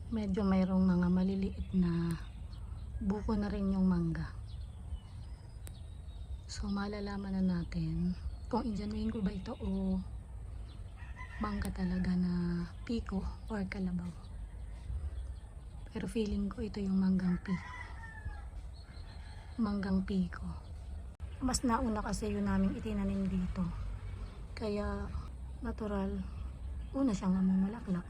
medyo mayroong mga maliliit na buko na rin yung mangga. So malalaman na natin kung Indian mango ba ito o mangga talaga na piko or kalabaw. Pero feeling ko ito yung manggang piko. Manggang piko. Mas nauna kasi yun namin itinanim dito. Kaya natural, una siyang mamumulaklak.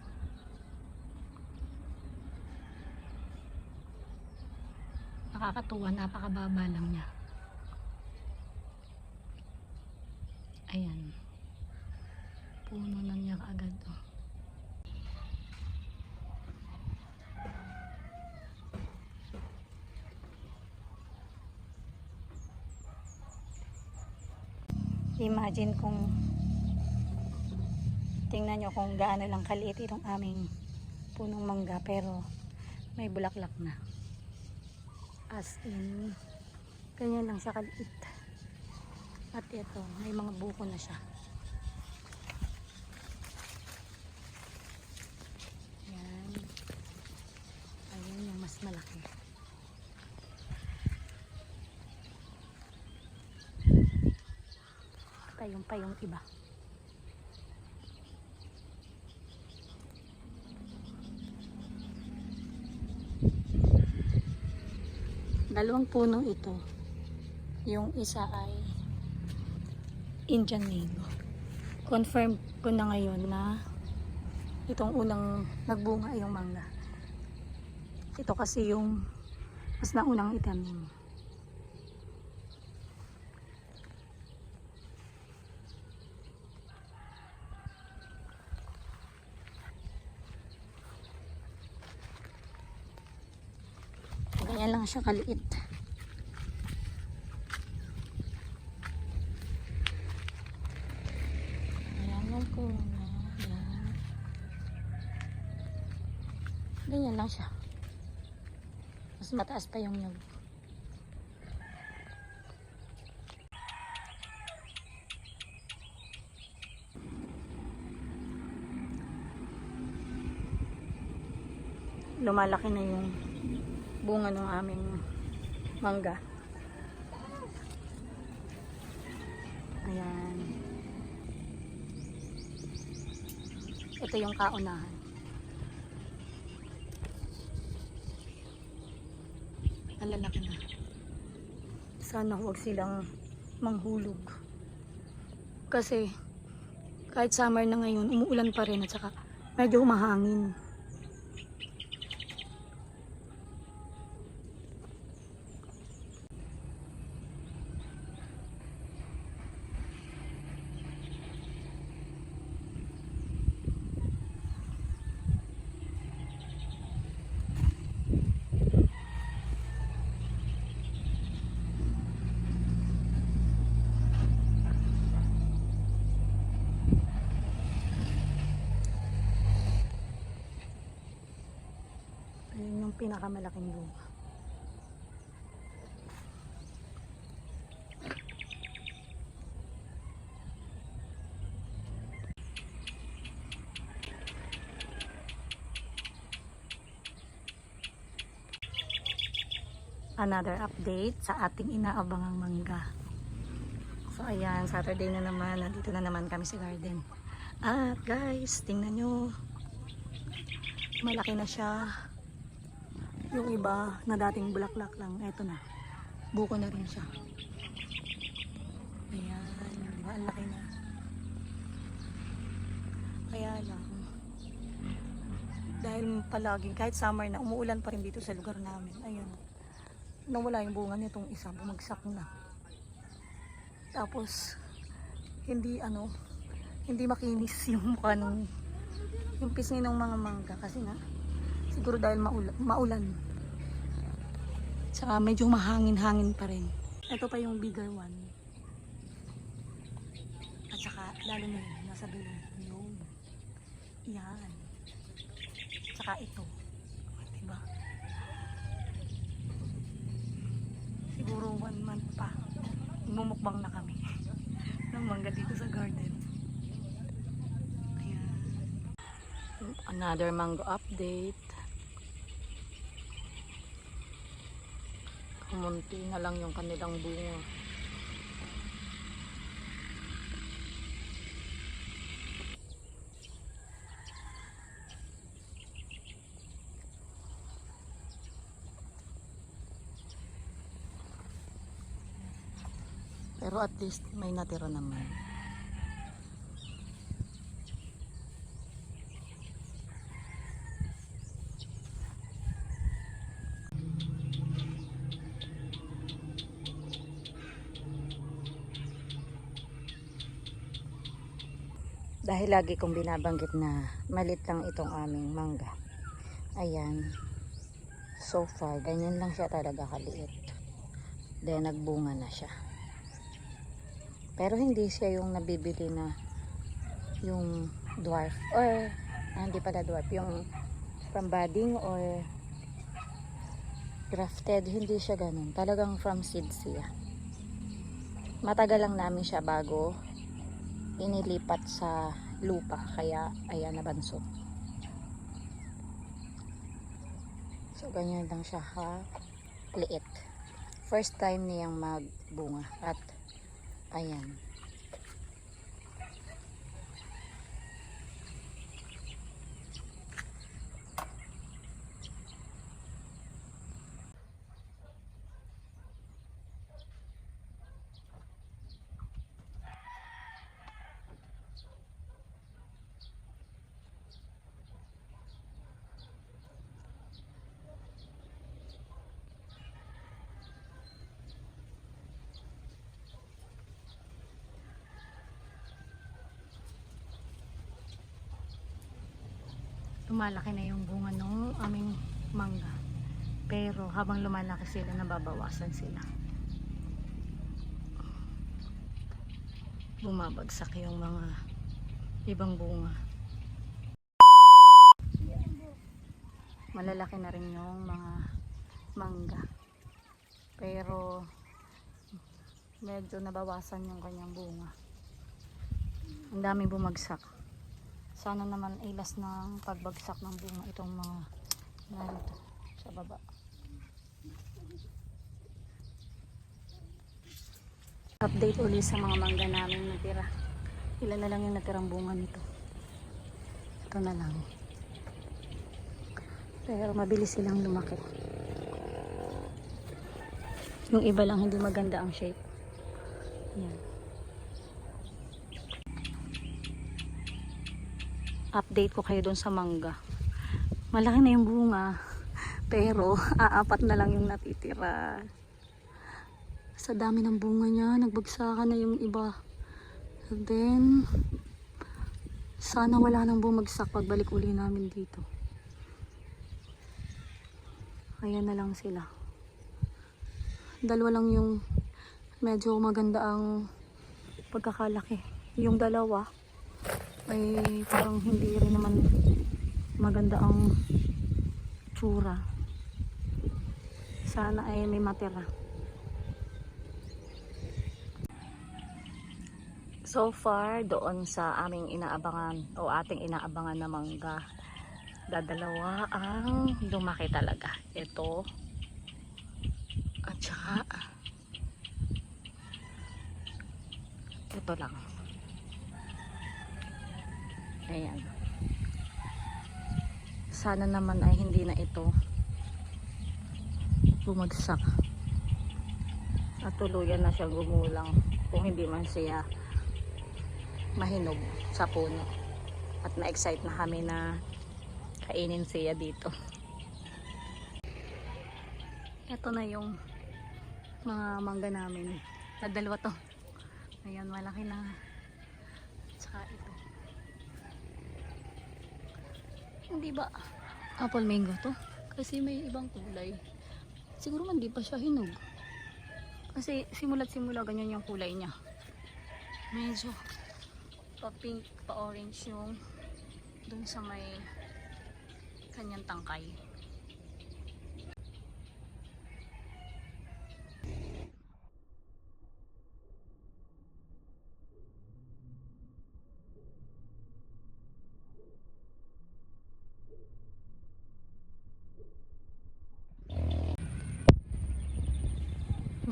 Nakakatuwa, napakababa lang niya. Ayan. Puno na niya kaagad. Oh. Imagine kung tingnan nyo kung gaano lang kaliit itong aming punong mangga pero may bulaklak na. As in, ganyan lang siya kaliit. At ito, may mga buko na siya. Ayan. Ayan yung mas malaki. Tayong pa yung iba. Dalawang puno ito. Yung isa ay Indian mango. Confirm ko na ngayon na itong unang nagbunga ay yung mangga. Ito kasi yung mas naunang itanim. Ganyan lang siya kaliit. Ayan ko na. Ayan. Ganyan lang siya. Mas mataas pa yung nyug. Lumalaki na yung bunga ng aming mangga. Ayan. Ito yung kaunahan. Ang lalaki na. Sana huwag silang manghulog. Kasi kahit summer na ngayon, umuulan pa rin at saka medyo humahangin. Ayun yung pinakamalaking bunga. Another update sa ating inaabangang mangga. So ayan, Saturday na naman, nandito na naman kami sa garden. At guys, tingnan nyo, malaki na siya. Yung iba na dating bulaklak lang, eto na, buko na rin siya. Ayan, diba, ang laki na. Kaya lang, dahil palagi, kahit summer na, umuulan pa rin dito sa lugar namin. Ayan, nawala yung bunga nitong isa, bumagsak na. Tapos hindi makinis yung mukha nung yung pisngi ng mga mangga kasi nga siguro dahil maulan. Tsaka medyo mahangin-hangin pa rin. Ito pa yung bigger one. At saka lalo na yun, nasa dulo. Yun. Yan. Tsaka ito. Diba? Siguro 1 month pa. Mumukbang na kami ng mangga dito sa garden. Ayan. Another mango update. Munti na lang yung kanilang bunga. Pero at least may natira naman. Dahil lagi kong binabanggit na malit lang itong aming mangga. Ayan. So far, ganyan lang siya talaga kaliit. Then nagbunga na siya. Pero hindi siya yung nabibili na yung dwarf. Or, hindi pala dwarf. Yung from budding or grafted. Hindi siya ganun. Talagang from seeds siya. Matagal lang namin siya bago inilipat sa lupa, kaya ayan nabansot. So ganyan lang siya liit. First time niyang magbunga at ayan. Lumalaki na yung bunga ng aming mangga. Pero habang lumalaki sila, nababawasan sila. Bumabagsak yung mga ibang bunga. Malalaki na rin yung mga mangga. Pero medyo nabawasan yung kanyang bunga. Ang daming bumagsak. Sana naman ilas ng pagbagsak ng bunga itong mga narito sa baba. Update ulit sa mga mangga namin natira. Ilan na lang yung natirang bunga nito. Ito na lang. Pero mabilis silang lumaki. Yung iba lang hindi maganda ang shape. Yan. Update ko kayo doon sa mangga. Malaki na yung bunga. Pero aapat na lang yung natitira. Sa dami ng bunga niya, nagbagsakan na yung iba. And then, sana wala nang bumagsak pagbalik uli namin dito. Ayan na lang sila. Dalawa lang yung medyo maganda ang pagkakalaki. Yung dalawa ay parang hindi rin naman maganda ang tsura. Sana ay may matira. So far, doon sa aming inaabangan o ating inaabangan na mangga, dadalawa ang lumaki talaga. Ito at saka ito lang. Ayan. Sana naman ay hindi na ito bumagsak at tuluyan na siyang gumulang, kung hindi man siya mahinog sa puno. At na-excite na kami na kainin siya dito. Ito na yung mga mangga namin. Dalawa to. Ayan, malaki na. Tsaka ito. Hindi ba apple mango to? Kasi may ibang kulay. Siguro man di pa siya hinog. Kasi simula't simula ganyan yung kulay niya. Medyo pa pink, pa orange yung dun sa may kanyang tangkay.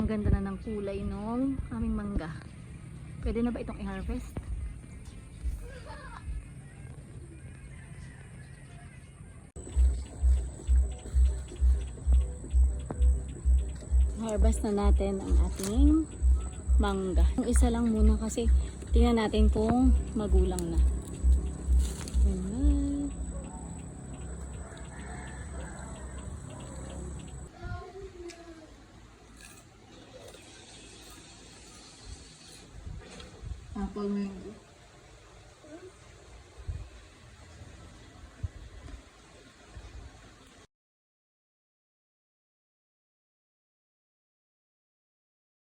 Ang ganda na ng kulay nung aming mangga. Pwede na ba itong i-harvest? Harvest na natin ang ating mangga. Yung isa lang muna kasi tingnan natin kung magulang na. Ayan. Apple mango.